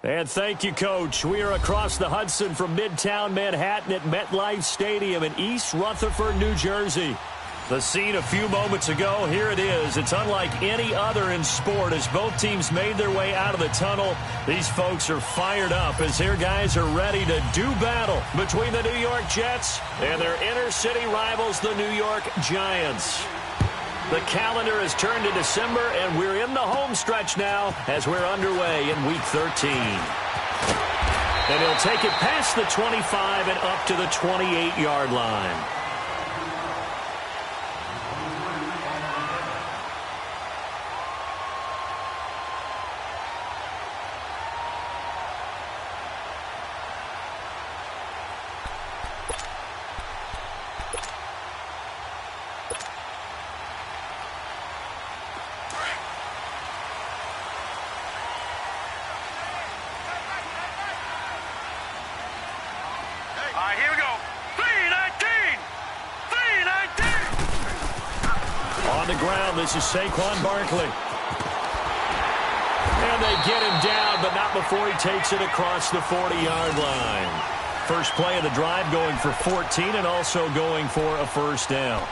And thank you, Coach. We are across the Hudson from Midtown Manhattan at MetLife Stadium in East Rutherford, New Jersey. The scene a few moments ago, here it is. It's unlike any other in sport as both teams made their way out of the tunnel. These folks are fired up as their guys are ready to do battle between the New York Jets and their inner-city rivals, the New York Giants. The calendar has turned to December, and we're in the home stretch now as we're underway in Week 13. And he'll take it past the 25 and up to the 28-yard line. Here we go. 319! 319! On the ground, this is Saquon Barkley. And they get him down, but not before he takes it across the 40-yard line. First play of the drive going for 14 and also going for a first down.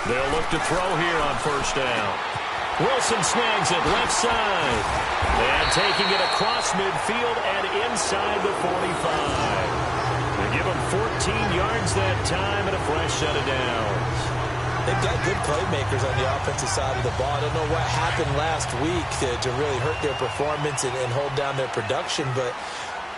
They'll look to throw here on first down. Wilson snags it left side. And taking it across midfield and inside the 45. They give him 14 yards that time and a fresh set of downs. They've got good playmakers on the offensive side of the ball. I don't know what happened last week to really hurt their performance and hold down their production, but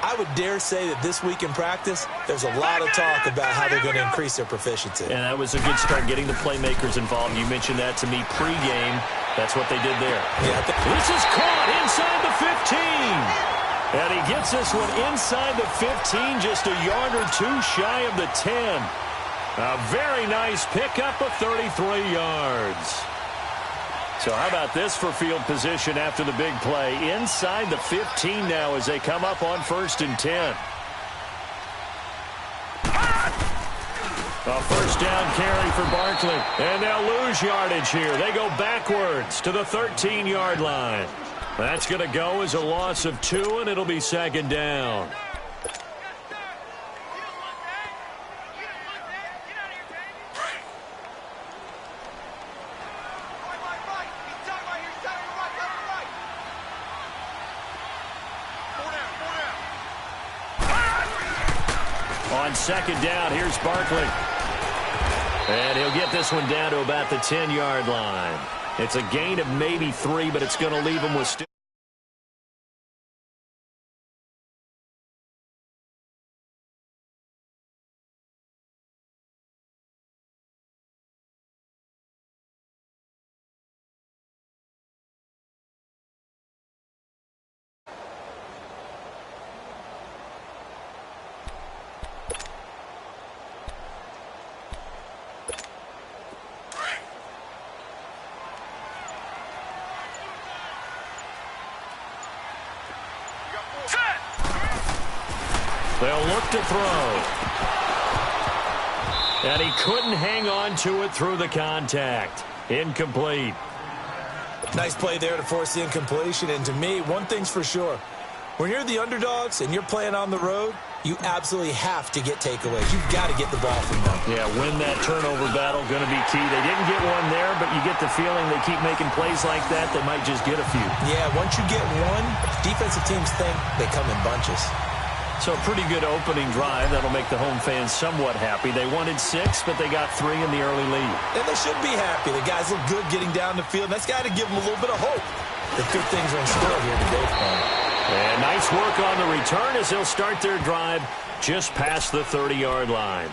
I would dare say that this week in practice, there's a lot of talk about how they're going to increase their proficiency. And that was a good start, getting the playmakers involved. You mentioned that to me pregame. That's what they did there. Yeah, this is caught inside the 15. And he gets this one inside the 15, just a yard or two shy of the 10. A very nice pickup of 33 yards. So how about this for field position after the big play? Inside the 15 now as they come up on 1st and 10. A first down carry for Barkley. And they'll lose yardage here. They go backwards to the 13-yard line. That's going to go as a loss of 2, and it'll be 2nd down. On 2nd down, here's Barkley. And he'll get this one down to about the 10-yard line. It's a gain of maybe 3, but it's going to leave him with still. They'll look to throw. And he couldn't hang on to it through the contact. Incomplete. Nice play there to force the incompletion. And to me, one thing's for sure. When you're the underdogs and you're playing on the road, you absolutely have to get takeaways. You've got to get the ball from them. Yeah, win that turnover battle, going to be key. They didn't get one there, but you get the feeling they keep making plays like that, they might just get a few. Yeah, once you get one, defensive teams think they come in bunches. So a pretty good opening drive. That'll make the home fans somewhat happy. They wanted 6, but they got 3 in the early lead. And they should be happy. The guys look good getting down the field. That's got to give them a little bit of hope that good things are in store here today for them. And nice work on the return as they'll start their drive just past the 30-yard line.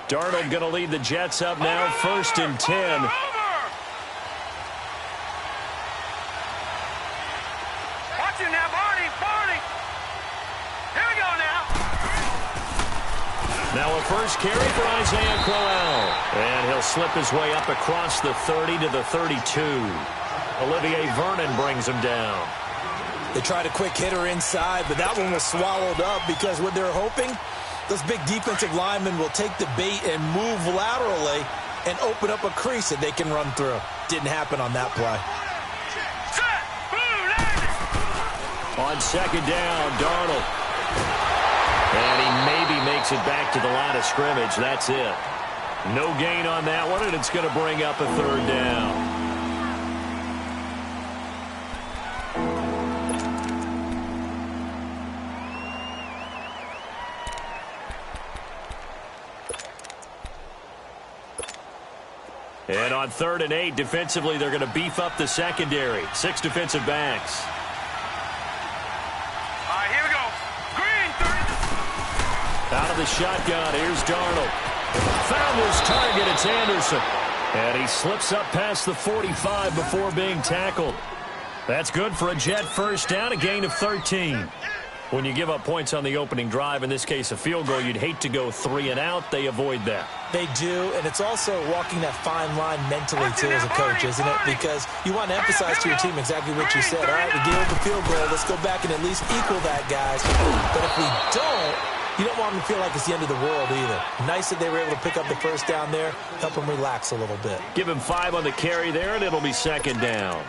Darnold going to lead the Jets up now, 1st and 10. Now a first carry for Isaiah Crowell. And he'll slip his way up across the 30 to the 32. Olivier Vernon brings him down. They tried a quick hitter inside, but that one was swallowed up because what they're hoping, those big defensive linemen will take the bait and move laterally and open up a crease that they can run through. Didn't happen on that play. On second down, Darnold. And he maybe makes it back to the line of scrimmage. That's it. No gain on that one, and it's going to bring up a third down. And on 3rd and 8, defensively, they're going to beef up the secondary. 6 defensive backs. Here we go. Green, 30. Out of the shotgun, here's Darnold. Found his target, it's Anderson. And he slips up past the 45 before being tackled. That's good for a Jet first down, a gain of 13. When you give up points on the opening drive, in this case a field goal, you'd hate to go 3 and out. They avoid that. They do, and it's also walking that fine line mentally, too, as a coach, isn't it? Because you want to emphasize to your team exactly what you said. All right, we gave up a field goal. Let's go back and at least equal that, guys. But if we don't, you don't want them to feel like it's the end of the world either. Nice that they were able to pick up the first down there, help them relax a little bit. Give him 5 on the carry there, and it'll be second down.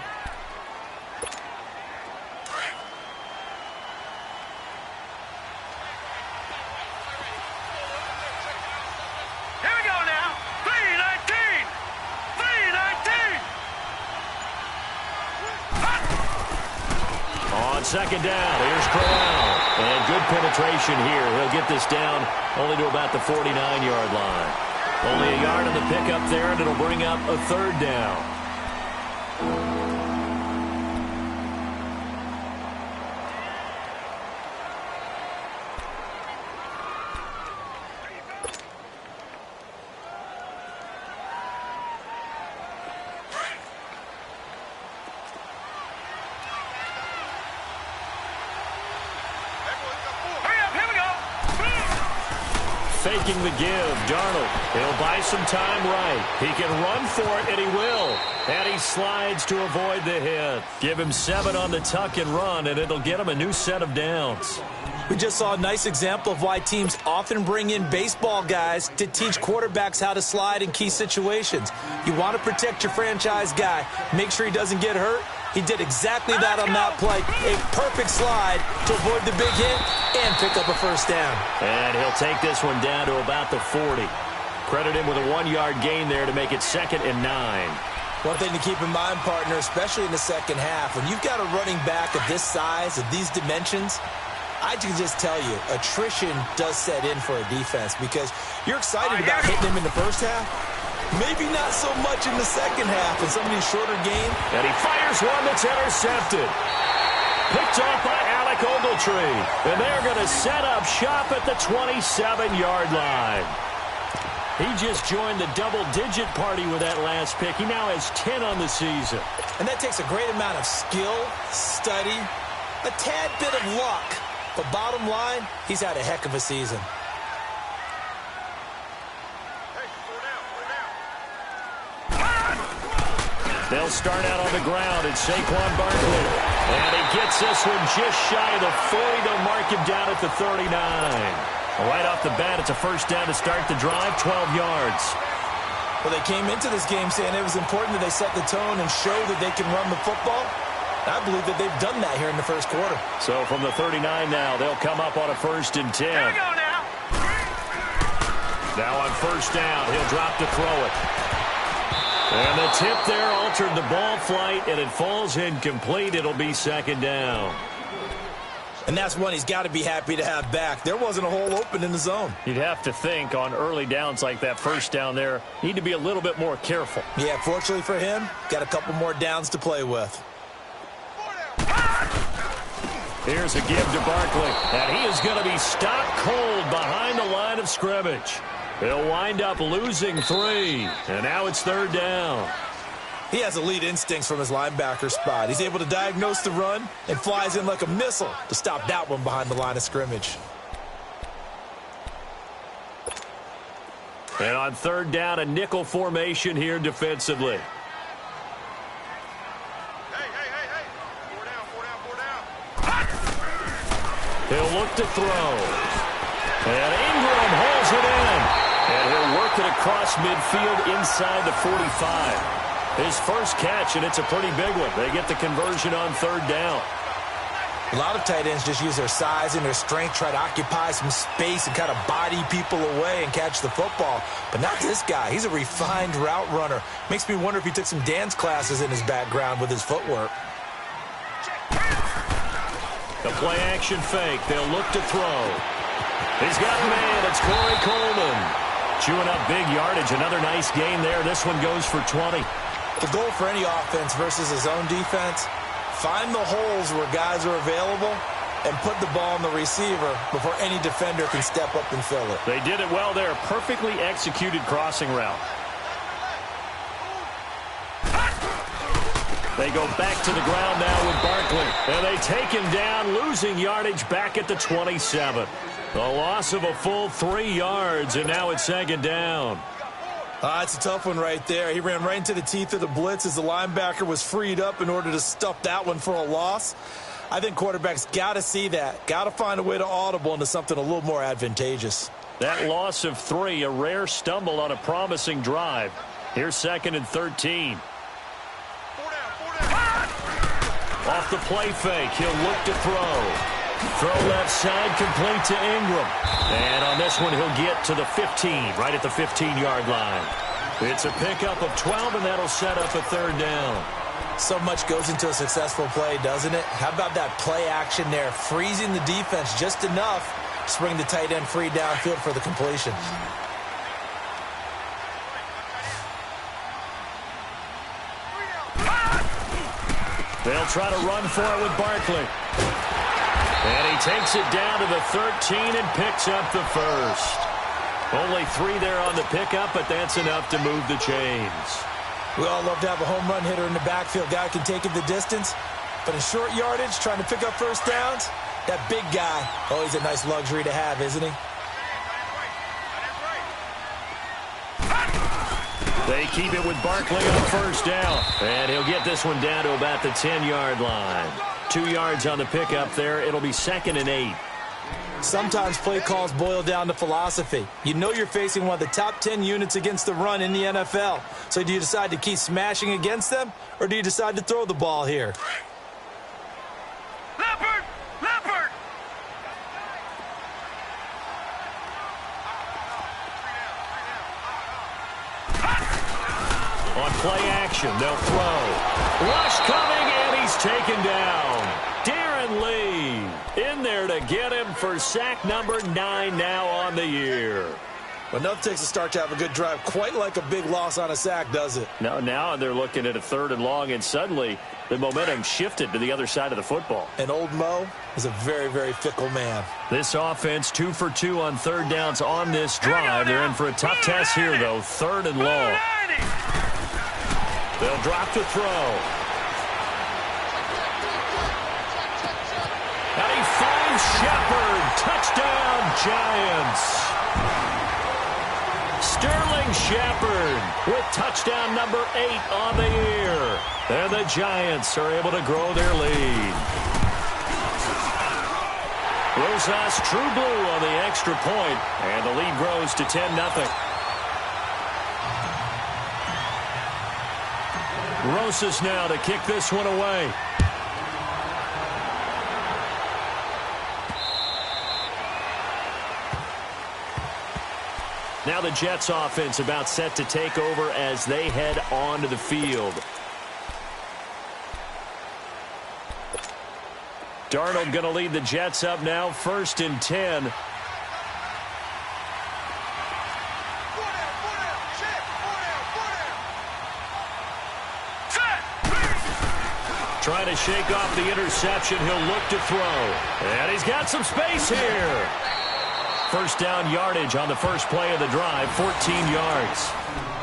Second down, here's Corral. And good penetration here. He'll get this down only to about the 49-yard line. Only a yard on the pickup there, and it'll bring up a third down. Faking the give, Darnold. He'll buy some time right. He can run for it, and he will. And he slides to avoid the hit. Give him 7 on the tuck and run, and it'll get him a new set of downs. We just saw a nice example of why teams often bring in baseball guys to teach quarterbacks how to slide in key situations. You want to protect your franchise guy. Make sure he doesn't get hurt. He did exactly that on that play. A perfect slide to avoid the big hit and pick up a first down. And he'll take this one down to about the 40. Credit him with a 1-yard gain there to make it 2nd and 9. One thing to keep in mind, partner, especially in the second half, when you've got a running back of this size, of these dimensions, I can just tell you, attrition does set in for a defense because you're excited about hitting him in the first half. Maybe not so much in the second half in some of these shorter games. And he fires one that's intercepted. Picked off by Alec Ogletree. And they're going to set up shop at the 27-yard line. He just joined the double-digit party with that last pick. He now has 10 on the season. And that takes a great amount of skill, study, a tad bit of luck. But bottom line, he's had a heck of a season. They'll start out on the ground. It's Saquon Barkley. And he gets this one just shy of the 40. They'll mark him down at the 39. Right off the bat, it's a first down to start the drive, 12 yards. Well, they came into this game saying it was important that they set the tone and show that they can run the football. I believe that they've done that here in the first quarter. So from the 39 now, they'll come up on a 1st and 10. Here we go now. Now on first down, he'll drop to throw it. And the tip there altered the ball flight, and it falls incomplete. It'll be 2nd down. And that's one he's got to be happy to have back. There wasn't a hole open in the zone. You'd have to think on early downs like that first down there, need to be a little bit more careful. Yeah, fortunately for him, got a couple more downs to play with. Here's a give to Barkley, and he is going to be stopped cold behind the line of scrimmage. He'll wind up losing 3, and now it's 3rd down. He has elite instincts from his linebacker spot. He's able to diagnose the run and flies in like a missile to stop that one behind the line of scrimmage. And on 3rd down, a nickel formation here defensively. left to throw. And Ingram holds it in. And he'll work it across midfield inside the 45. His first catch, and it's a pretty big one. They get the conversion on third down. A lot of tight ends just use their size and their strength, try to occupy some space and kind of body people away and catch the football. But not this guy. He's a refined route runner. Makes me wonder if he took some dance classes in his background with his footwork. The play action fake. They'll look to throw. He's got a man. It's Corey Coleman. Chewing up big yardage. Another nice gain there. This one goes for 20. The goal for any offense versus his own defense, find the holes where guys are available and put the ball on the receiver before any defender can step up and fill it. They did it well there. Perfectly executed crossing route. They go back to the ground now with Barkley. And they take him down, losing yardage back at the 27. The loss of a full 3 yards, and now it's second down. It's a tough one right there. He ran right into the teeth of the blitz as the linebacker was freed up in order to stuff that one for a loss. I think quarterbacks got to see that. Got to find a way to audible into something a little more advantageous. That loss of 3, a rare stumble on a promising drive. Here's 2nd and 13. Off the play fake, he'll look to throw. Throw left side, complete to Ingram. And on this one, he'll get to the 15, right at the 15-yard line. It's a pickup of 12, and that'll set up a third down. So much goes into a successful play, doesn't it? How about that play action there, freezing the defense just enough to bring the tight end free downfield for the completion. They'll try to run for it with Barkley. And he takes it down to the 13 and picks up the first. Only 3 there on the pickup, but that's enough to move the chains. We all love to have a home run hitter in the backfield. Guy can take it the distance. But in short yardage, trying to pick up first downs, that big guy, always a nice luxury to have, isn't he? They keep it with Barkley on first down. And he'll get this one down to about the 10-yard line. 2 yards on the pickup there. It'll be 2nd and 8. Sometimes play calls boil down to philosophy. You know you're facing one of the top 10 units against the run in the NFL. So do you decide to keep smashing against them, or do you decide to throw the ball here? Leopard! Leopard! On play action, they'll throw. Rush coming, and he's taken down. Darren Lee in there to get him for sack number 9 now on the year. Well, enough takes a start to have a good drive. Quite like a big loss on a sack, does it? No, now they're looking at a 3rd and long, and suddenly the momentum shifted to the other side of the football. And old Mo is a very, very fickle man. This offense 2 for 2 on 3rd downs on this drive. They're in for a tough test here, though. 3rd and long. They'll drop to throw. And he finds Shepard. Touchdown, Giants. Sterling Shepard with touchdown number 8 on the year. And the Giants are able to grow their lead. Rosas true blue on the extra point, and the lead grows to 10-0. Rosas now to kick this one away. Now the Jets offense about set to take over as they head onto the field. Darnold going to lead the Jets up now, 1st and 10. Trying to shake off the interception. He'll look to throw. And he's got some space here. First down yardage on the first play of the drive, 14 yards.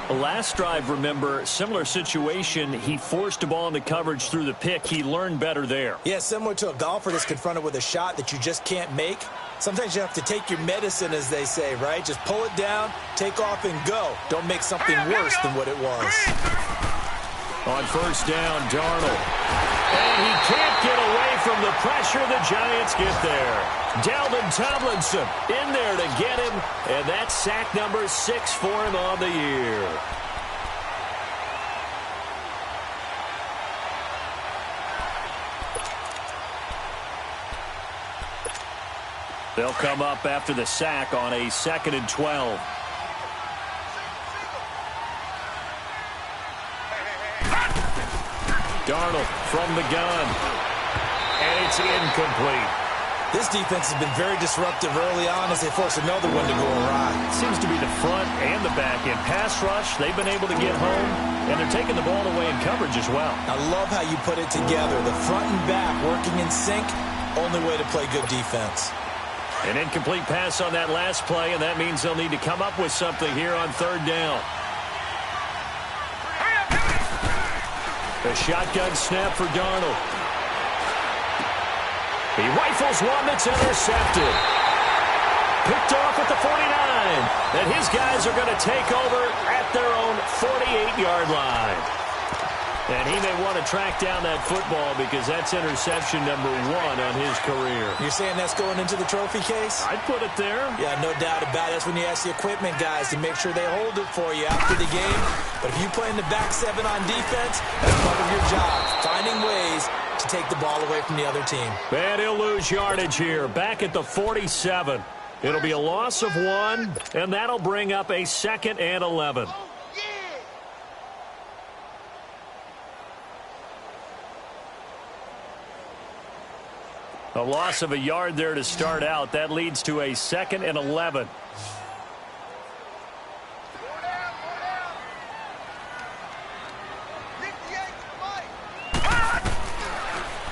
The last drive, remember, similar situation. He forced a ball into coverage through the pick. He learned better there. Yeah, similar to a golfer that's confronted with a shot that you just can't make. Sometimes you have to take your medicine, as they say, right? Just pull it down, take off, and go. Don't make something worse than what it was. On first down, Darnold. And he can't get away from the pressure. The Giants get there. Dalvin Tomlinson in there to get him. And that's sack number 6 for him on the year. They'll come up after the sack on a 2nd and 12. Darnold from the gun. And it's incomplete. This defense has been very disruptive early on as they force another one to go awry. Seems to be the front and the back end. Pass rush, they've been able to get home, and they're taking the ball away in coverage as well. I love how you put it together. The front and back working in sync, only way to play good defense. An incomplete pass on that last play, and that means they'll need to come up with something here on 3rd down. A shotgun snap for Darnold. He rifles one that's intercepted. Picked off at the 49. And his guys are going to take over at their own 48-yard line. And he may want to track down that football because that's interception number 1 on his career. You're saying that's going into the trophy case? I'd put it there. Yeah, no doubt about it. That's when you ask the equipment guys to make sure they hold it for you after the game. But if you play in the back 7 on defense, that's part of your job, finding ways to take the ball away from the other team. And he'll lose yardage here, back at the 47. It'll be a loss of 1, and that'll bring up a 2nd and 11. A loss of a yard there to start out. That leads to a 2nd and 11.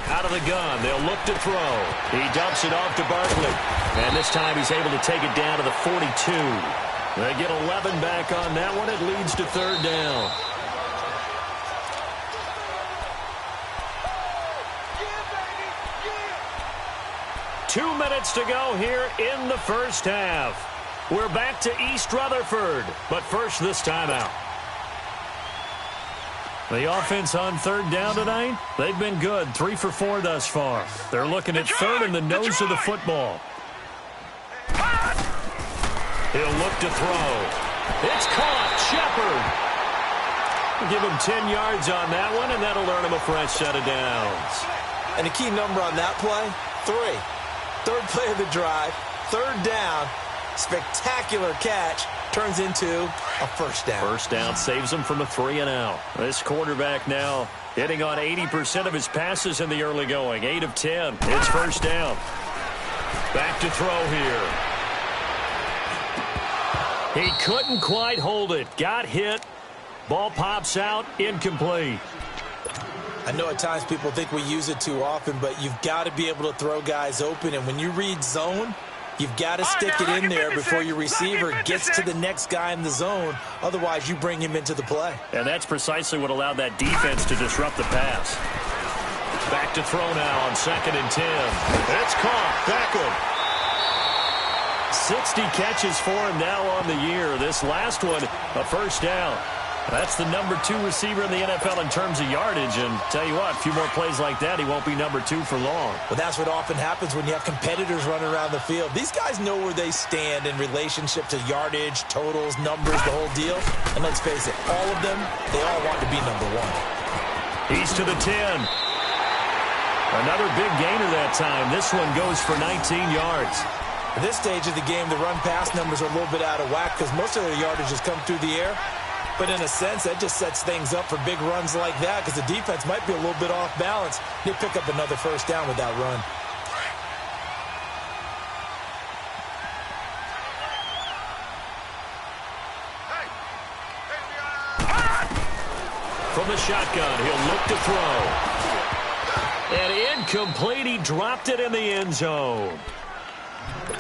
Out of the gun, they'll look to throw. He dumps it off to Barkley. And this time he's able to take it down to the 42. They get 11 back on that one. It leads to 3rd down. Two minutes to go here in the first half. We're back to East Rutherford, but first this timeout. The offense on 3rd down tonight, they've been good, 3 for 4 thus far. They're looking at 3rd in the nose of the football. He'll look to throw. It's caught. Shepard. Give him 10 yards on that one, and that'll earn him a fresh set of downs. And the key number on that play, 3. 3rd play of the drive, 3rd down, spectacular catch, turns into a first down. First down saves him from a 3 and out. This quarterback now hitting on 80% of his passes in the early going. 8 of 10. It's first down. Back to throw here. He couldn't quite hold it. Got hit. Ball pops out. Incomplete. I know at times people think we use it too often, but you've got to be able to throw guys open. And when you read zone, you've got to stick it in there before your receiver gets to the next guy in the zone. Otherwise, you bring him into the play. And that's precisely what allowed that defense to disrupt the pass. Back to throw now on 2nd and 10. It's caught. Beckham. 60 catches for him now on the year. This last one, a first down. That's the number 2 receiver in the NFL in terms of yardage. And tell you what, a few more plays like that, he won't be number 2 for long. Well, that's what often happens when you have competitors running around the field. These guys know where they stand in relationship to yardage, totals, numbers, the whole deal. And let's face it, all of them, they all want to be number 1. He's to the 10. Another big gainer that time. This one goes for 19 yards. At this stage of the game, the run-pass numbers are a little bit out of whack because most of their yardage has come through the air. But in a sense, that just sets things up for big runs like that because the defense might be a little bit off balance. They pick up another first down with that run. From the shotgun, he'll look to throw. And incomplete, he dropped it in the end zone.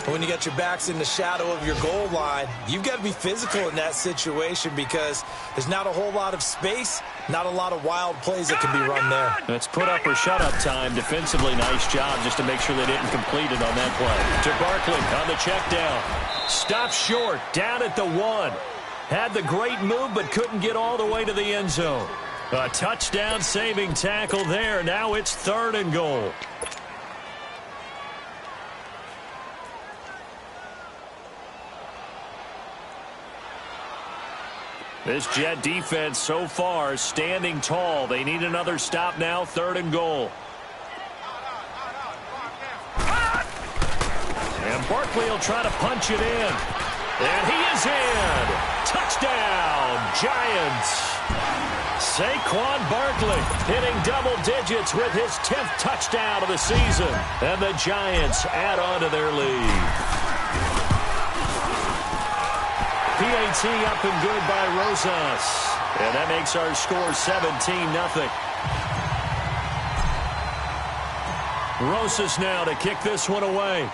When you got your backs in the shadow of your goal line, you've got to be physical in that situation because there's not a whole lot of space, not a lot of wild plays that can be run there. It's put up or shut up time. Defensively, nice job just to make sure they didn't complete it on that play. To Barkley on the check down. Stopped short, down at the 1. Had the great move, but couldn't get all the way to the end zone. A touchdown-saving tackle there. Now it's 3rd and goal. This Jet defense so far standing tall. They need another stop now. 3rd and goal. And Barkley will try to punch it in. And he is in. Touchdown, Giants. Saquon Barkley hitting double digits with his 10th touchdown of the season. And the Giants add on to their lead. PAT up and good by Rosas. And that makes our score 17-0. Rosas now to kick this one away.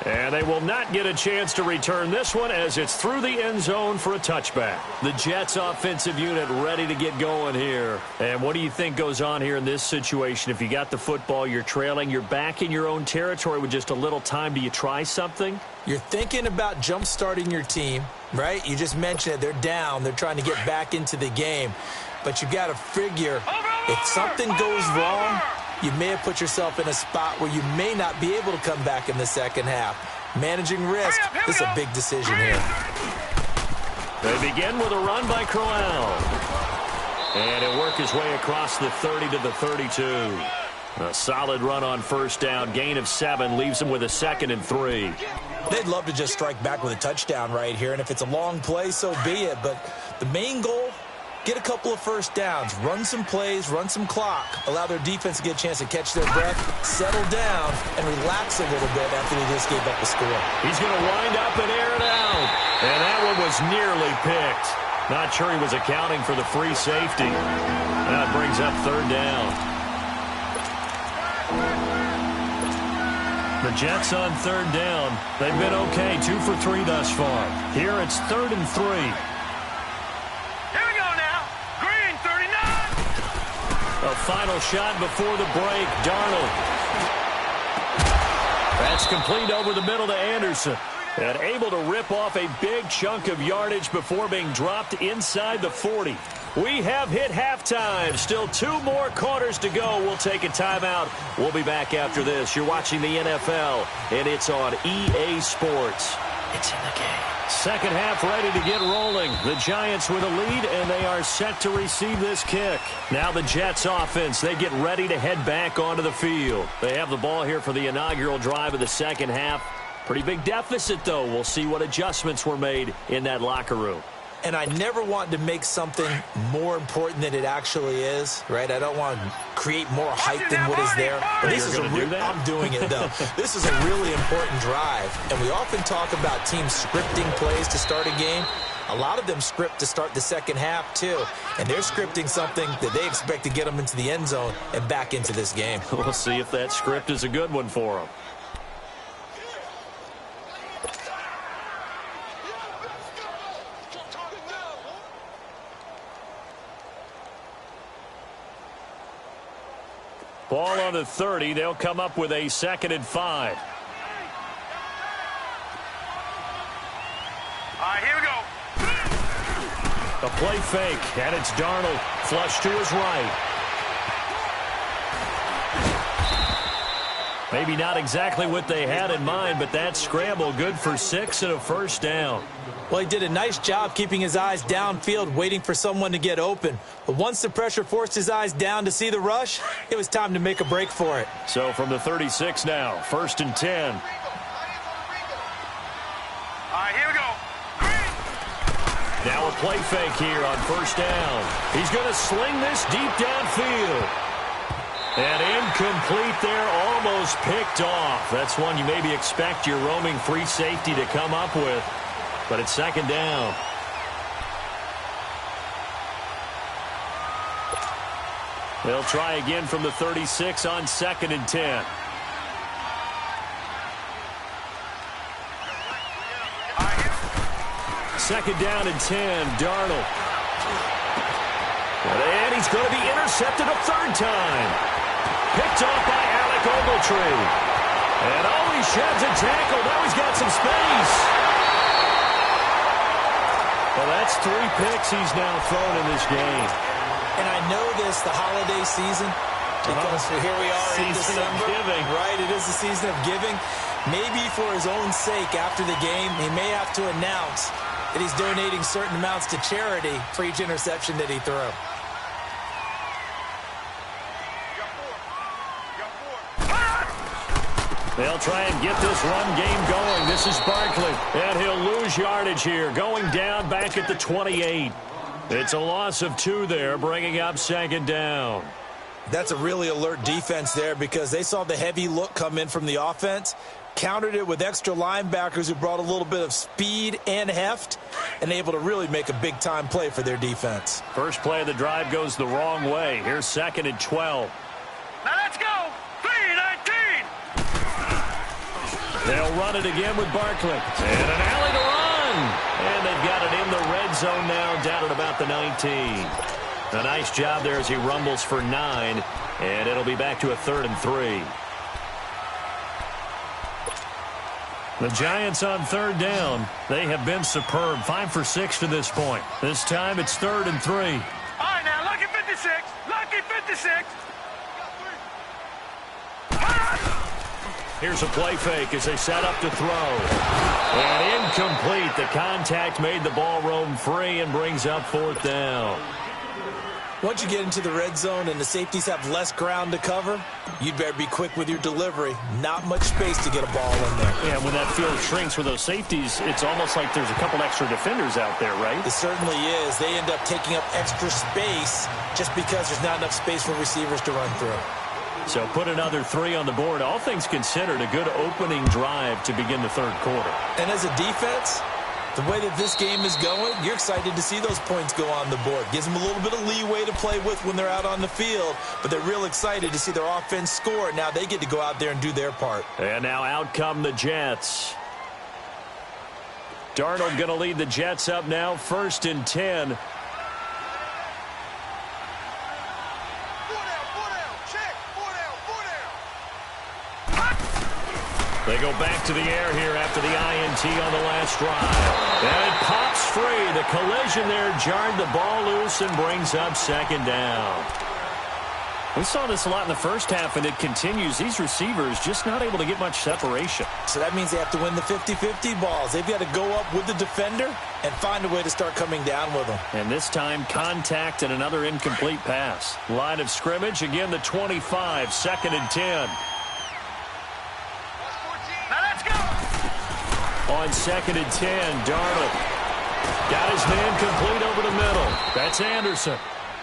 And they will not get a chance to return this one as it's through the end zone for a touchback. The Jets offensive unit ready to get going here. And what do you think goes on here in this situation? If you got the football, you're trailing, you're back in your own territory with just a little time. Do you try something? You're thinking about jump-starting your team, right? You just mentioned it. They're down. They're trying to get back into the game. But you got to figure if something goes wrong, you may have put yourself in a spot where you may not be able to come back in the second half. Managing risk, this is a big decision here. They begin with a run by Crowell. And he'll work his way across the 30 to the 32. A solid run on 1st down. Gain of 7 leaves him with a 2nd and 3. They'd love to just strike back with a touchdown right here. And if it's a long play, so be it. But the main goal, get a couple of 1st downs, run some plays, run some clock, allow their defense to get a chance to catch their breath, settle down, and relax a little bit after they just gave up a score. He's going to wind up and air it out. And that one was nearly picked. Not sure he was accounting for the free safety. That brings up 3rd down. The Jets on 3rd down. They've been okay, 2 for 3 thus far. Here it's 3rd and 3. A final shot before the break. Darnold. That's complete over the middle to Anderson. And able to rip off a big chunk of yardage before being dropped inside the 40. We have hit halftime. Still 2 more quarters to go. We'll take a timeout. We'll be back after this. You're watching the NFL, and it's on EA Sports. It's in the game. Second half ready to get rolling. The Giants with a lead, and they are set to receive this kick. Now the Jets offense, they get ready to head back onto the field. They have the ball here for the inaugural drive of the second half. Pretty big deficit, though. We'll see what adjustments were made in that locker room. And I never want to make something more important than it actually is, right? I don't want to create more hype than what is there. But this is I'm doing it, though. This is a really important drive. And we often talk about teams scripting plays to start a game. A lot of them script to start the second half, too. And they're scripting something that they expect to get them into the end zone and back into this game. We'll see if that script is a good one for them. Ball on the 30. They'll come up with a 2nd and 5. All right, here we go. A play fake, and it's Darnold. Flush to his right. Maybe not exactly what they had in mind, but that scramble good for 6 and a 1st down. Well, he did a nice job keeping his eyes downfield, waiting for someone to get open. But once the pressure forced his eyes down to see the rush, it was time to make a break for it. So from the 36 now, 1st and 10. All right, here we go. Now a play fake here on 1st down. He's going to sling this deep downfield. And incomplete there, almost picked off. That's one you maybe expect your roaming free safety to come up with. But it's 2nd down. They'll try again from the 36 on 2nd and 10. Second down and 10, Darnold. And he's going to be intercepted a 3rd time. Picked off by Alec Ogletree. And he sheds a tackle. Now he's got some space. 3 picks he's now thrown in this game. And I know this, the holiday season, because here we are in December. Giving. Right, it is the season of giving. Maybe for his own sake, after the game, he may have to announce that he's donating certain amounts to charity for each interception that he threw. They'll try and get this run game going. This is Barkley, and he'll lose yardage here, going down back at the 28. It's a loss of 2 there, bringing up 2nd down. That's a really alert defense there because they saw the heavy look come in from the offense, countered it with extra linebackers who brought a little bit of speed and heft, and able to really make a big-time play for their defense. First play of the drive goes the wrong way. Here's 2nd and 12. Now let's go. 3-19. They'll run it again with Barkley. And an alley to run. And they've got it in the red zone now, down at about the 19. A nice job there as he rumbles for 9. And it'll be back to a 3rd and 3. The Giants on 3rd down. They have been superb. 5 for 6 to this point. This time it's 3rd and 3. All right, now, lucky 56. Lucky 56. Here's a play fake as they set up to throw. And incomplete. The contact made the ball roam free and brings up 4th down. Once you get into the red zone and the safeties have less ground to cover, you'd better be quick with your delivery. Not much space to get a ball in there. Yeah, when that field shrinks with those safeties, it's almost like there's a couple extra defenders out there, right? It certainly is. They end up taking up extra space just because there's not enough space for receivers to run through. So put another 3 on the board. All things considered, a good opening drive to begin the 3rd quarter. And as a defense, the way that this game is going, you're excited to see those points go on the board. Gives them a little bit of leeway to play with when they're out on the field, but they're real excited to see their offense score. Now they get to go out there and do their part. And now out come the Jets. Darnold going to lead the Jets up now, 1st and 10. They go back to the air here after the INT on the last drive. And it pops free. The collision there jarred the ball loose and brings up 2nd down. We saw this a lot in the first half, and it continues. These receivers just not able to get much separation. So that means they have to win the 50-50 balls. They've got to go up with the defender and find a way to start coming down with them. And this time, contact and another incomplete pass. Line of scrimmage, again the 25, 2nd and 10. On 2nd and 10, Darnold got his man complete over the middle. That's Anderson.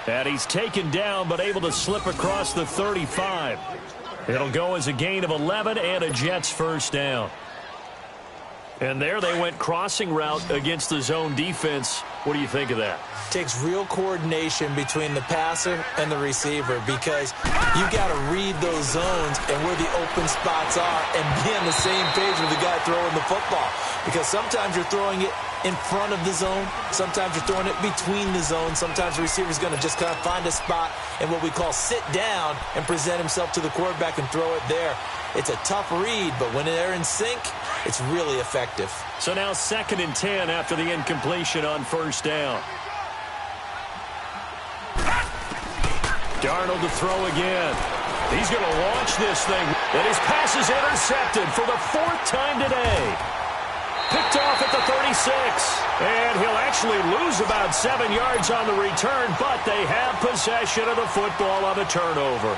And he's taken down but able to slip across the 35. It'll go as a gain of 11 and a Jets 1st down. And there they went crossing route against the zone defense. What do you think of that? Takes real coordination between the passer and the receiver because you got to read those zones and where the open spots are and be on the same page with the guy throwing the football. Because sometimes you're throwing it in front of the zone. Sometimes you're throwing it between the zones. Sometimes the receiver's going to just kind of find a spot and what we call sit down and present himself to the quarterback and throw it there. It's a tough read, but when they're in sync, it's really effective. So now 2nd and 10 after the incompletion on 1st down. Darnold to throw again. He's going to launch this thing. And his pass is intercepted for the 4th time today. Picked off at the 36. And he'll actually lose about 7 yards on the return, but they have possession of the football on the turnover.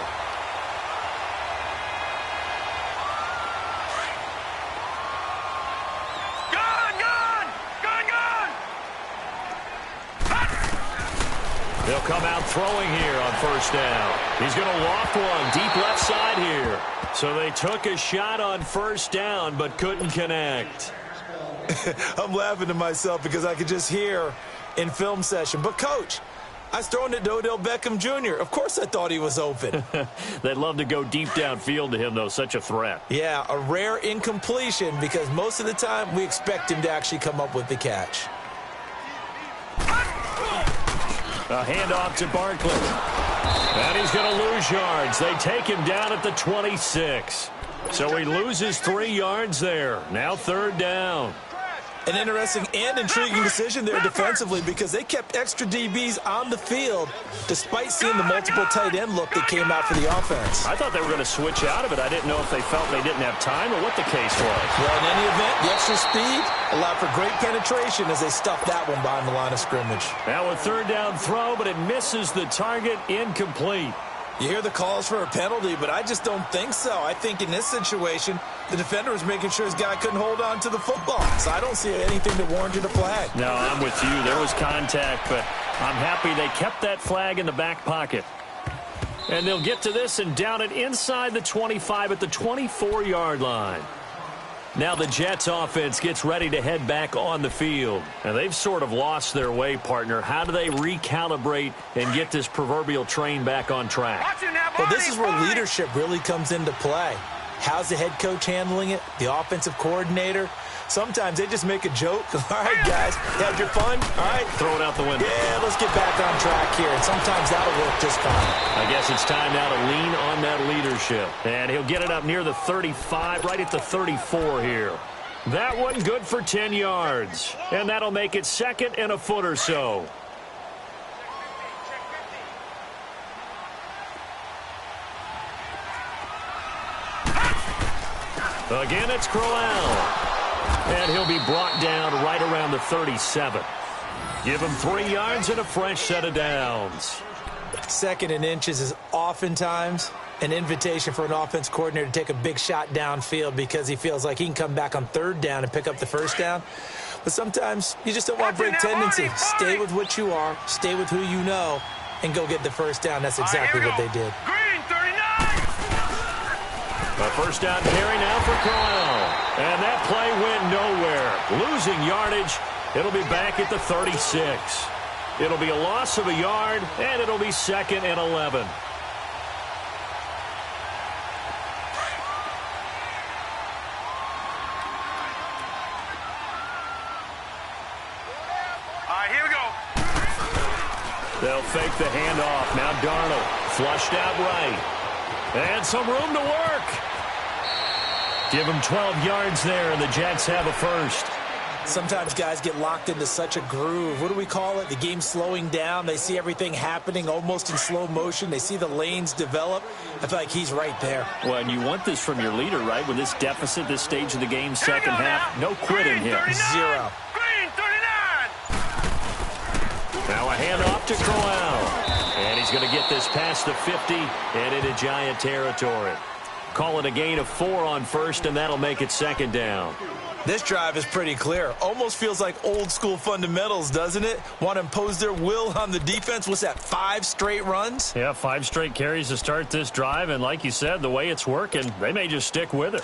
They'll come out throwing here on 1st down. He's going to loft one deep left side here. So they took a shot on 1st down but couldn't connect. I'm laughing to myself because I could just hear in film session. But, Coach, I was throwing it to Odell Beckham Jr. Of course I thought he was open. They'd love to go deep downfield to him, though. Such a threat. Yeah, a rare incompletion because most of the time we expect him to actually come up with the catch. A handoff to Barkley. And he's going to lose yards. They take him down at the 26. So he loses 3 yards there. Now 3rd down. An interesting and intriguing decision there defensively because they kept extra DBs on the field despite seeing the multiple tight end look that came out for the offense. I thought they were going to switch out of it. I didn't know if they felt they didn't have time or what the case was. Well, in any event, the extra speed allowed for great penetration as they stuffed that one behind the line of scrimmage. Now a third down throw, but it misses the target, incomplete. You hear the calls for a penalty, but I just don't think so. I think in this situation, the defender was making sure his guy couldn't hold on to the football. So I don't see anything that warranted a flag. No, I'm with you. There was contact, but I'm happy they kept that flag in the back pocket. And they'll get to this and down it inside the 25 at the 24-yard line. Now the Jets offense gets ready to head back on the field. And they've sort of lost their way, partner. How do they recalibrate and get this proverbial train back on track? Well, this is where leadership really comes into play. How's the head coach handling it? The offensive coordinator? Sometimes they just make a joke. All right, guys, you had your fun? All right. Throw it out the window. Yeah, let's get back on track here. And sometimes that'll work just fine. I guess it's time now to lean on that leadership. And he'll get it up near the 35, right at the 34 here. That one good for 10 yards. And that'll make it second and a foot or so. Again, it's Crowell. And he'll be brought down right around the 37. Give him 3 yards and a fresh set of downs. Second and inches is oftentimes an invitation for an offense coordinator to take a big shot downfield because he feels like he can come back on third down and pick up the first down. But sometimes you just don't want to break tendency. Stay with what you are, stay with who you know, and go get the first down. That's exactly what they did. Green, 39! A first down carry now for Crowell. And that play went nowhere. Losing yardage. It'll be back at the 36. It'll be a loss of a yard, and it'll be second and 11. All right, here we go. They'll fake the handoff. Now Darnold flushed out right. And some room to work. Give him 12 yards there, and the Jets have a first. Sometimes guys get locked into such a groove. What do we call it? The game slowing down. They see everything happening almost in slow motion. They see the lanes develop. I feel like he's right there. Well, and you want this from your leader, right? With this deficit, this stage of the game, second half, no quitting here. 0. Green, 39! Now a handoff to Crowell. And he's going to get this past the 50 and into Giant territory. Call it a gain of 4 on first, and that'll make it second down. This drive is pretty clear. Almost feels like old school fundamentals, doesn't it? Want to impose their will on the defense. What's that, 5 straight runs? Yeah, 5 straight carries to start this drive, and like you said, the way it's working, they may just stick with it.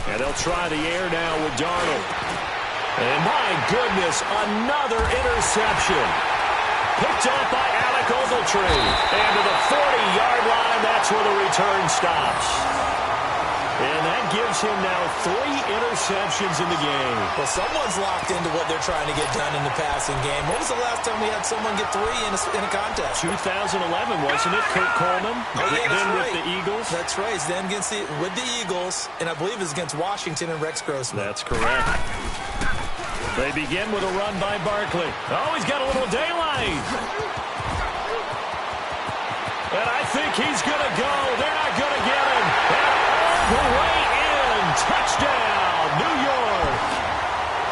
And they'll try the air now with Darnold. And my goodness, another interception. Picked up by Alec Ogletree. And to the 40-yard line, that's where the return stops. And that gives him now 3 interceptions in the game. Well, someone's locked into what they're trying to get done in the passing game. When was the last time we had someone get 3 in a contest? 2011, wasn't it? Kurt Coleman. Oh, yeah, then right. with the Eagles. That's right. It's then with the Eagles, and I believe it's against Washington and Rex Grossman. That's correct. They begin with a run by Barkley. Oh, he's got a little daylight. And I think he's going to go. They're not going to get him. And all the way in. Touchdown, New York.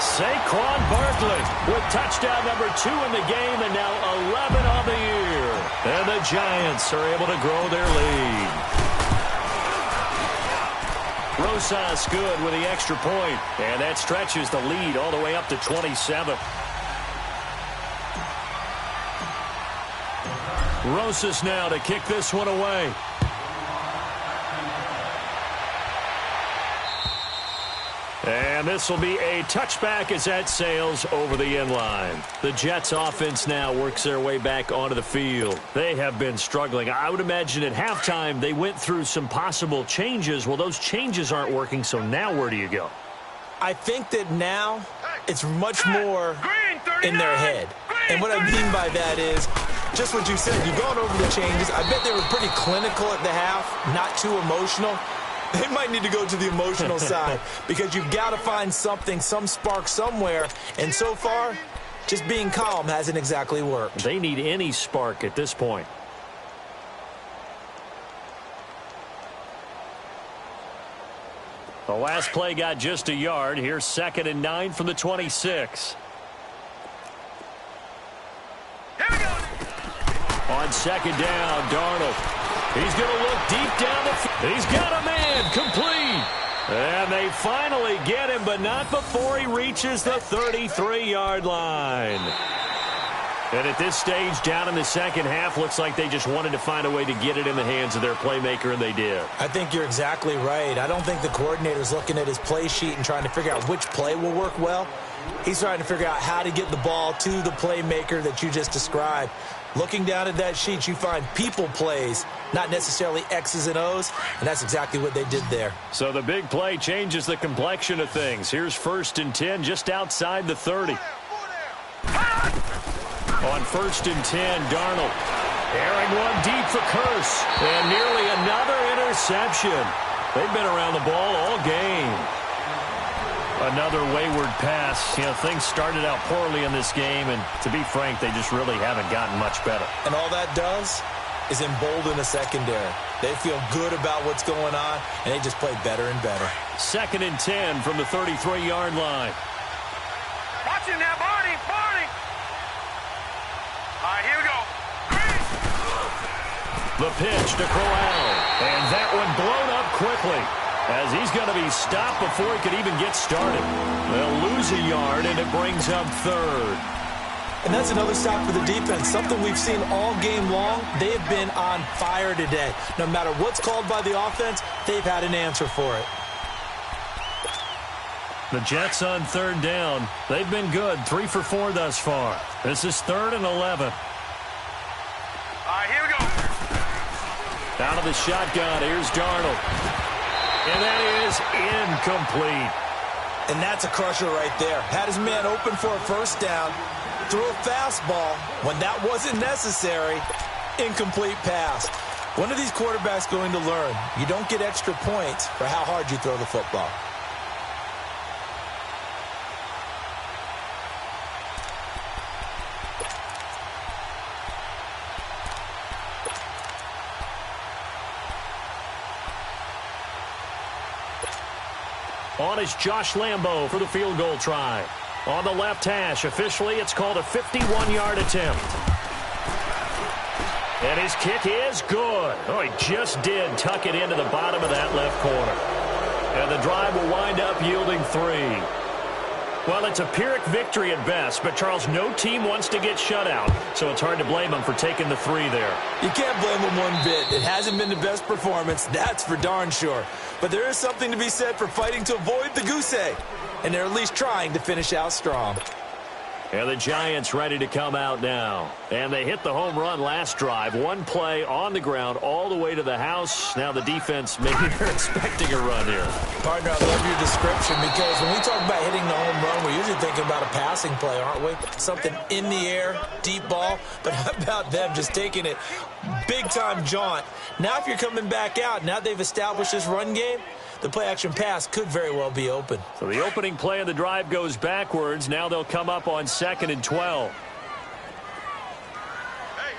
Saquon Barkley with touchdown number 2 in the game and now 11 on the year. And the Giants are able to grow their lead. Rosas good with the extra point, and that stretches the lead all the way up to 27. Rosas now to kick this one away. And this will be a touchback as that sails over the end line. The Jets offense now works their way back onto the field. They have been struggling. I would imagine at halftime they went through some possible changes. Well, those changes aren't working, so now where do you go? I think that now it's much more in their head. And what I mean by that is Just what you said. You've gone over the changes. I bet they were pretty clinical at the half, not too emotional. They might need to go to the emotional side because you've got to find something, some spark somewhere. And so far, just being calm hasn't exactly worked. They need any spark at this point. The last play got just a yard. Here's 2nd and 9 from the 26. Here we go. On 2nd down, Darnold. He's going to look deep down the field. He's got a man, complete. And they finally get him, but not before he reaches the 33-yard line. And at this stage, down in the second half, looks like they just wanted to find a way to get it in the hands of their playmaker, and they did. I think you're exactly right. I don't think the coordinator's looking at his play sheet and trying to figure out which play will work well. He's trying to figure out how to get the ball to the playmaker that you just described. Looking down at that sheet, you find people plays, not necessarily X's and O's, and that's exactly what they did there. So the big play changes the complexion of things. Here's 1st and 10 just outside the 30. On 1st and 10, Darnold. Airing one deep for Curse. And nearly another interception. They've been around the ball all game. Another wayward pass. You know, things started out poorly in this game, and to be frank, they just really haven't gotten much better. And all that does is embolden the secondary. They feel good about what's going on, and they just play better and better. 2nd and 10 from the 33-yard line. Watch him now, Barney. Barney. All right, here we go. The pitch to Corral. And that one blown up quickly, as he's going to be stopped before he could even get started. They'll lose a yard, and it brings up 3rd. And that's another stop for the defense, something we've seen all game long. They have been on fire today. No matter what's called by the offense, they've had an answer for it. The Jets on 3rd down. They've been good, 3 for 4 thus far. This is 3rd and 11. All right, here we go. Out of the shotgun, here's Darnold. And that is incomplete. And that's a crusher right there. Had his man open for a 1st down. Threw a fastball when that wasn't necessary. Incomplete pass. One of these quarterbacks going to learn. You don't get extra points for how hard you throw the football. On is Josh Lambo for the field goal try. On the left hash, officially it's called a 51-yard attempt. And his kick is good. Oh, he just did tuck it into the bottom of that left corner. And the drive will wind up yielding 3. Well, it's a Pyrrhic victory at best, but Charles, no team wants to get shut out, so it's hard to blame them for taking the 3 there. You can't blame them one bit. It hasn't been the best performance, that's for darn sure. But there is something to be said for fighting to avoid the goose egg, and they're at least trying to finish out strong. And the Giants ready to come out now. And they hit the home run last drive. One play on the ground all the way to the house. Now the defense, maybe they're expecting a run here. Partner, I love your description because when we talk about hitting the home run, we're usually thinking about a passing play, aren't we? Something in the air, deep ball. But how about them just taking it big-time jaunt? Now if you're coming back out, now they've established this run game, the play-action pass could very well be open. So the opening play of the drive goes backwards. Now they'll come up on 2nd and 12. Hey.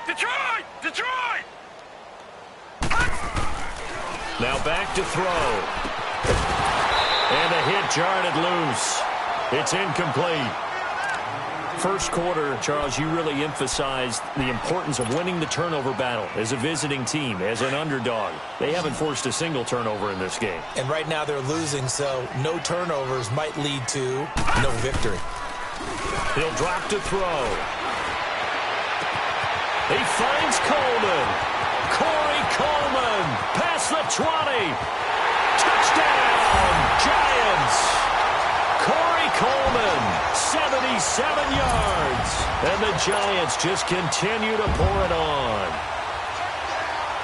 Detroit! Detroit! Now back to throw. And a hit jarred it loose. It's incomplete. First quarter, Charles, you really emphasized the importance of winning the turnover battle as a visiting team, as an underdog. They haven't forced a single turnover in this game. And right now they're losing, so no turnovers might lead to no victory. He'll drop to throw. He finds Coleman. Corey Coleman past the 20. Touchdown, Giants. Corey Coleman, 77 yards. And the Giants just continue to pour it on.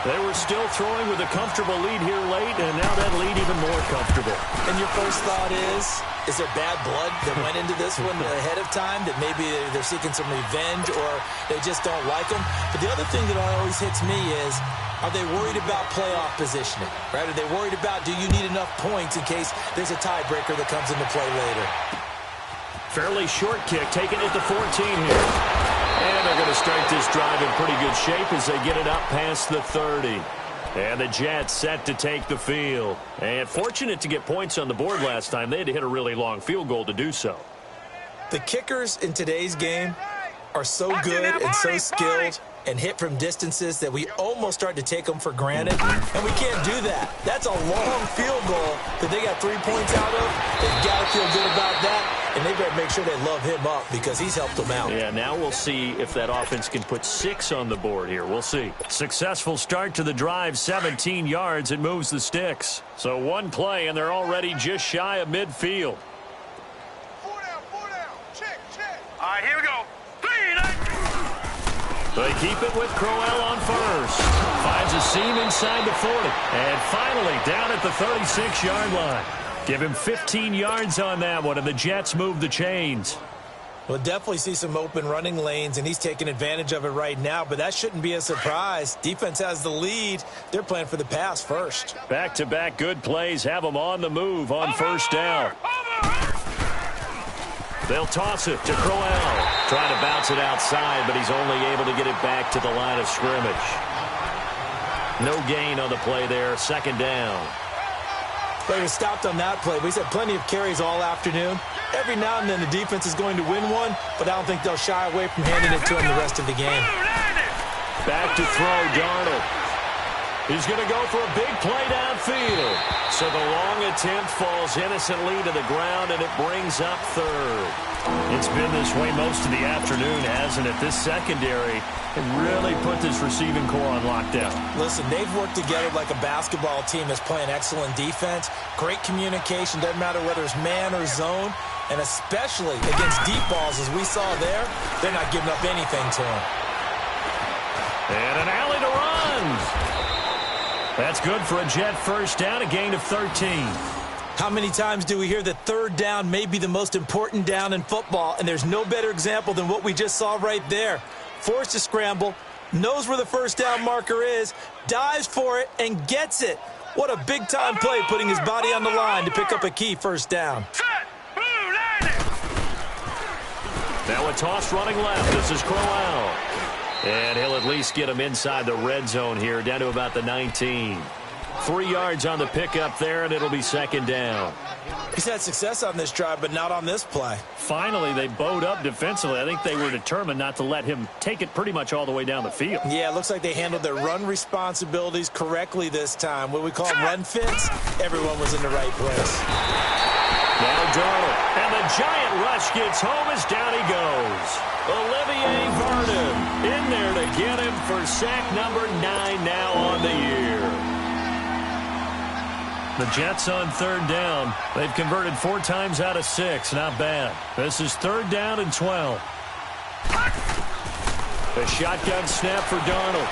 They were still throwing with a comfortable lead here late, and now that lead even more comfortable. And your first thought is there bad blood that went into this one ahead of time, that maybe they're seeking some revenge or they just don't like them? But the other thing that always hits me is, are they worried about playoff positioning, right? Are they worried about, do you need enough points in case there's a tiebreaker that comes into play later? Fairly short kick, taking it to 14 here. And they're going to start this drive in pretty good shape as they get it up past the 30. And the Jets set to take the field. And fortunate to get points on the board last time. They had to hit a really long field goal to do so. The kickers in today's game are so good and so skilled and hit from distances that we almost start to take them for granted. And we can't do that. That's a long field goal that they got 3 points out of. They've got to feel good about that. And they better make sure they love him up because he's helped them out. Yeah, now we'll see if that offense can put 6 on the board here. We'll see. Successful start to the drive, 17 yards. It moves the sticks. So one play, and they're already just shy of midfield. 4 down. Check. All right, here we go. 3, 9. They keep it with Crowell on first. Finds a seam inside the 40. And finally down at the 36-yard line. Give him 15 yards on that one, and the Jets move the chains. We'll definitely see some open running lanes, and he's taking advantage of it right now, but that shouldn't be a surprise. Defense has the lead. They're playing for the pass first. Back-to-back good plays have them on the move on first down. They'll toss it to Crowell. Trying to bounce it outside, but he's only able to get it back to the line of scrimmage. No gain on the play there, second down. But he was stopped on that play. But he's had plenty of carries all afternoon. Every now and then the defense is going to win one, but I don't think they'll shy away from handing it to him the rest of the game. Back to throw, Darnold. He's going to go for a big play downfield. So the long attempt falls innocently to the ground, and it brings up third. It's been this way most of the afternoon, hasn't it? This secondary can really put this receiving core on lockdown. Listen, they've worked together like a basketball team that's playing excellent defense. Great communication, doesn't matter whether it's man or zone. And especially against deep balls, as we saw there, they're not giving up anything to them. And an alley to run. That's good for a Jet first down, a gain of 13. How many times do we hear that third down may be the most important down in football, and there's no better example than what we just saw right there. Forced to scramble, knows where the first down marker is, dives for it, and gets it. What a big-time play, putting his body on the line to pick up a key first down. Now a toss running left. This is Crowell. And he'll at least get him inside the red zone here, down to about the 19. 3 yards on the pickup there, and it'll be second down. He's had success on this drive, but not on this play. Finally, they bowed up defensively. I think they were determined not to let him take it pretty much all the way down the field. Yeah, it looks like they handled their run responsibilities correctly this time. What we call run fits, everyone was in the right place. Now Darnold, and the giant rush gets home as down he goes. Olivier Vernon in there to get him for sack number 9 now on the year. The Jets on third down. They've converted 4 times out of 6. Not bad. This is third down and 12. The shotgun snap for Darnold.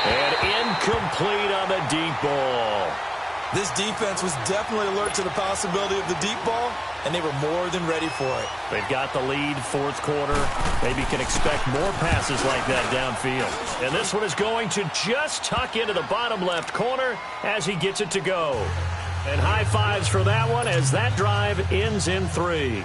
And incomplete on the deep ball. This defense was definitely alert to the possibility of the deep ball, and they were more than ready for it. They've got the lead, fourth quarter. Maybe can expect more passes like that downfield. And this one is going to just tuck into the bottom left corner as he gets it to go. And high fives for that one as that drive ends in 3.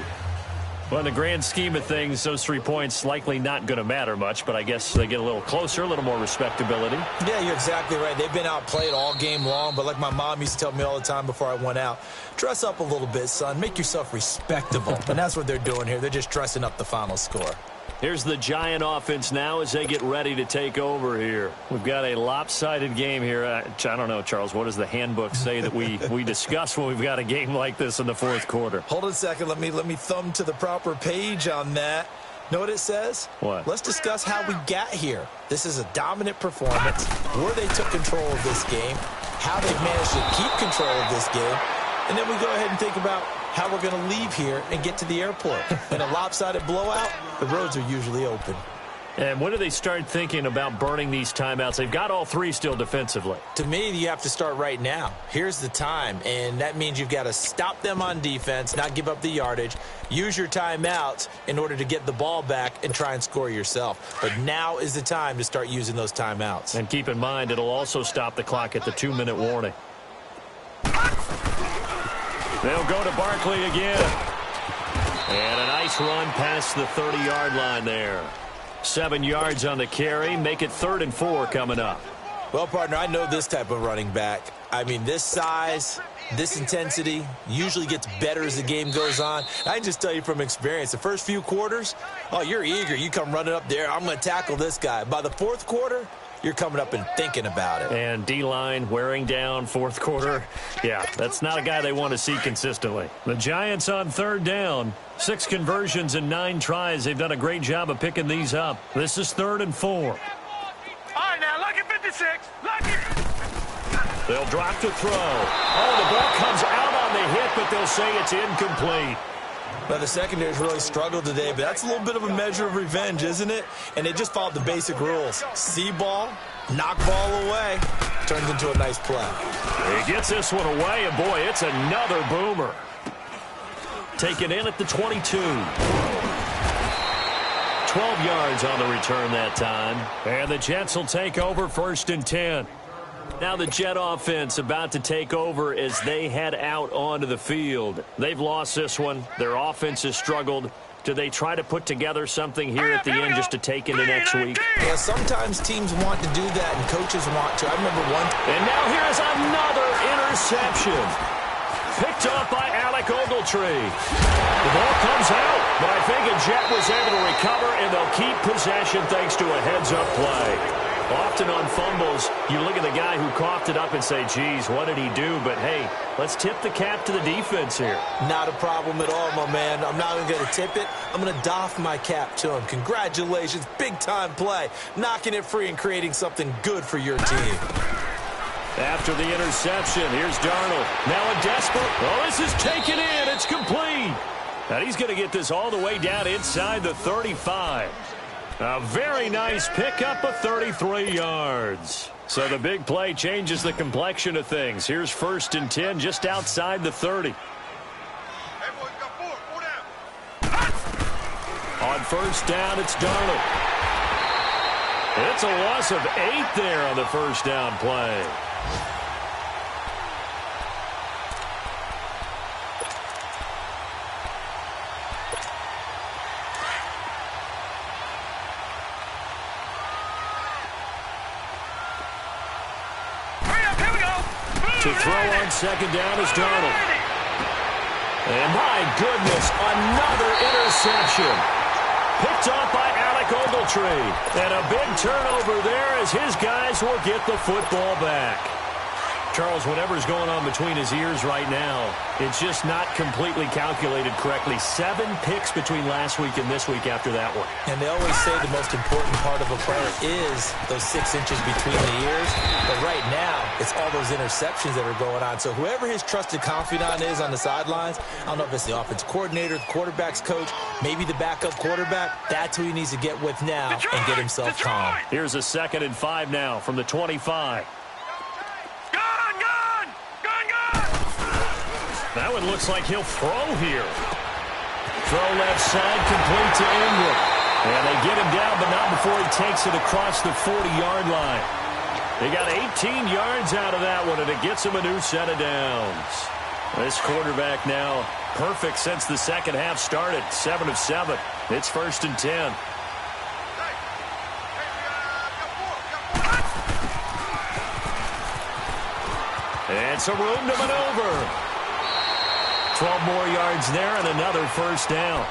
Well, in the grand scheme of things, those 3 points likely not going to matter much, but I guess they get a little closer, a little more respectability. Yeah, you're exactly right. They've been outplayed all game long, but like my mom used to tell me all the time before I went out, dress up a little bit, son. Make yourself respectable. And that's what they're doing here. They're just dressing up the final score. Here's the Giant offense now as they get ready to take over here. We've got a lopsided game here. I don't know, Charles, what does the handbook say that we discuss when we've got a game like this in the fourth quarter? Hold on a second. Let me thumb to the proper page on that. Know what it says? What? Let's discuss how we got here. This is a dominant performance, where they took control of this game, how they've managed to keep control of this game, and then we go ahead and think about how we're going to leave here and get to the airport. In a lopsided blowout, the roads are usually open. And when do they start thinking about burning these timeouts? They've got all three still defensively. To me, you have to start right now. Here's the time, and that means you've got to stop them on defense, not give up the yardage, use your timeouts in order to get the ball back and try and score yourself. But now is the time to start using those timeouts. And keep in mind, it'll also stop the clock at the 2-minute warning. They'll go to Barkley again. And a nice run past the 30-yard line there. 7 yards on the carry. Make it 3rd and 4 coming up. Well, partner, I know this type of running back. I mean, this size, this intensity usually gets better as the game goes on. I can just tell you from experience, the first few quarters, oh, you're eager. You come running up there, I'm going to tackle this guy. By the fourth quarter, you're coming up and thinking about it. And D-line wearing down fourth quarter. Yeah, that's not a guy they want to see consistently. The Giants on 3rd down. 6 conversions and 9 tries. They've done a great job of picking these up. This is 3rd and 4. All right, now, lucky 56. Lucky. They'll drop to throw. Oh, the ball comes out on the hit, but they'll say it's incomplete. Well, the secondary's really struggled today, but that's a little bit of a measure of revenge, isn't it? And they just followed the basic rules. See ball, knock ball away. Turns into a nice play. He gets this one away, and boy, it's another boomer. Taken in at the 22. 12 yards on the return that time. And the Jets will take over 1st and 10. Now the Jet offense about to take over as they head out onto the field. They've lost this one. Their offense has struggled. Do they try to put together something here at the end just to take into next week? Yeah, sometimes teams want to do that and coaches want to. I remember one. And now here's another interception. Picked off by Alec Ogletree. The ball comes out, but I think a Jet was able to recover, and they'll keep possession thanks to a heads-up play. Often on fumbles, you look at the guy who coughed it up and say, geez, what did he do? But, hey, let's tip the cap to the defense here. Not a problem at all, my man. I'm not even going to tip it. I'm going to doff my cap to him. Congratulations, big-time play. Knocking it free and creating something good for your team. After the interception, here's Darnold. Now a desperate. Oh, this is taken in. It's complete. And he's going to get this all the way down inside the 35. A very nice pickup of 33 yards. So the big play changes the complexion of things. Here's 1st and 10 just outside the 30. On 1st down, it's Darnold. It's a loss of 8 there on the 1st down play. To throw on 2nd down is Darnold. And my goodness, another interception. Picked off by Alec Ogletree. And a big turnover there as his guys will get the football back. Charles, whatever's going on between his ears right now, it's just not completely calculated correctly. 7 picks between last week and this week after that one. And they always say the most important part of a player is those 6 inches between the ears. But right now, it's all those interceptions that are going on. So whoever his trusted confidant is on the sidelines, I don't know if it's the offensive coordinator, the quarterback's coach, maybe the backup quarterback, that's who he needs to get with now and get himself calm. Here's a 2nd and 5 now from the 25. That one looks like he'll throw here. Throw left side, complete to Ingram. And they get him down, but not before he takes it across the 40-yard line. They got 18 yards out of that one, and it gets him a new set of downs. This quarterback now perfect since the second half started. 7 of 7. It's 1st and 10. And some room to maneuver. 12 more yards there and another 1st down.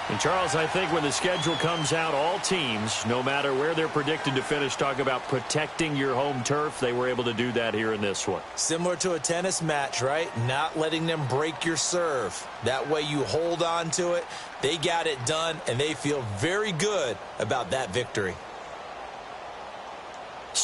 And Charles, I think when the schedule comes out, all teams, no matter where they're predicted to finish, talk about protecting your home turf. They were able to do that here in this one. Similar to a tennis match, right? Not letting them break your serve. That way you hold on to it. They got it done, and they feel very good about that victory.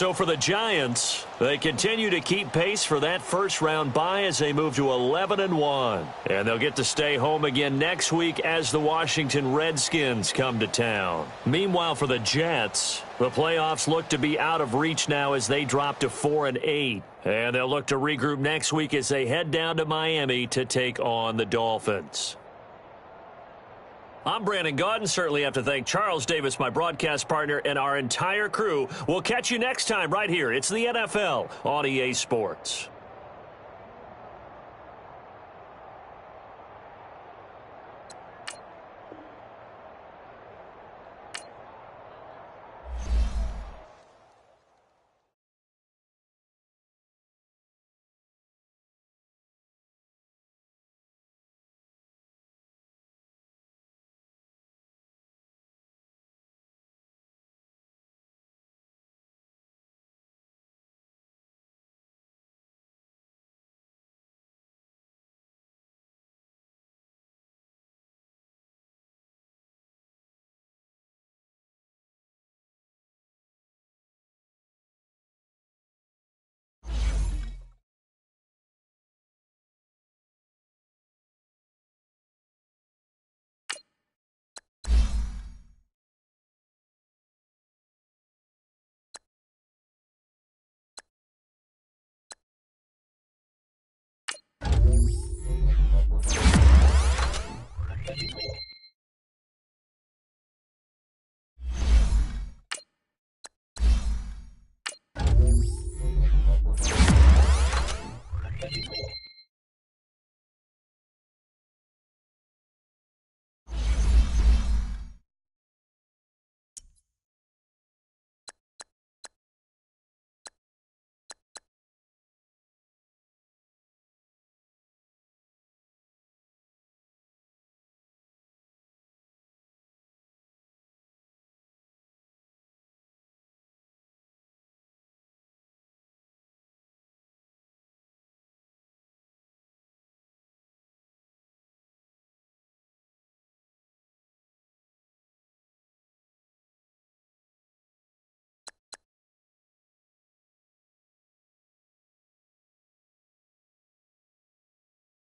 so for the Giants, they continue to keep pace for that first-round bye as they move to 11-1. And they'll get to stay home again next week as the Washington Redskins come to town. Meanwhile, for the Jets, the playoffs look to be out of reach now as they drop to 4-8. And they'll look to regroup next week as they head down to Miami to take on the Dolphins. I'm Brandon Gaudin. Certainly have to thank Charles Davis, my broadcast partner, and our entire crew. We'll catch you next time right here. It's the NFL on EA Sports.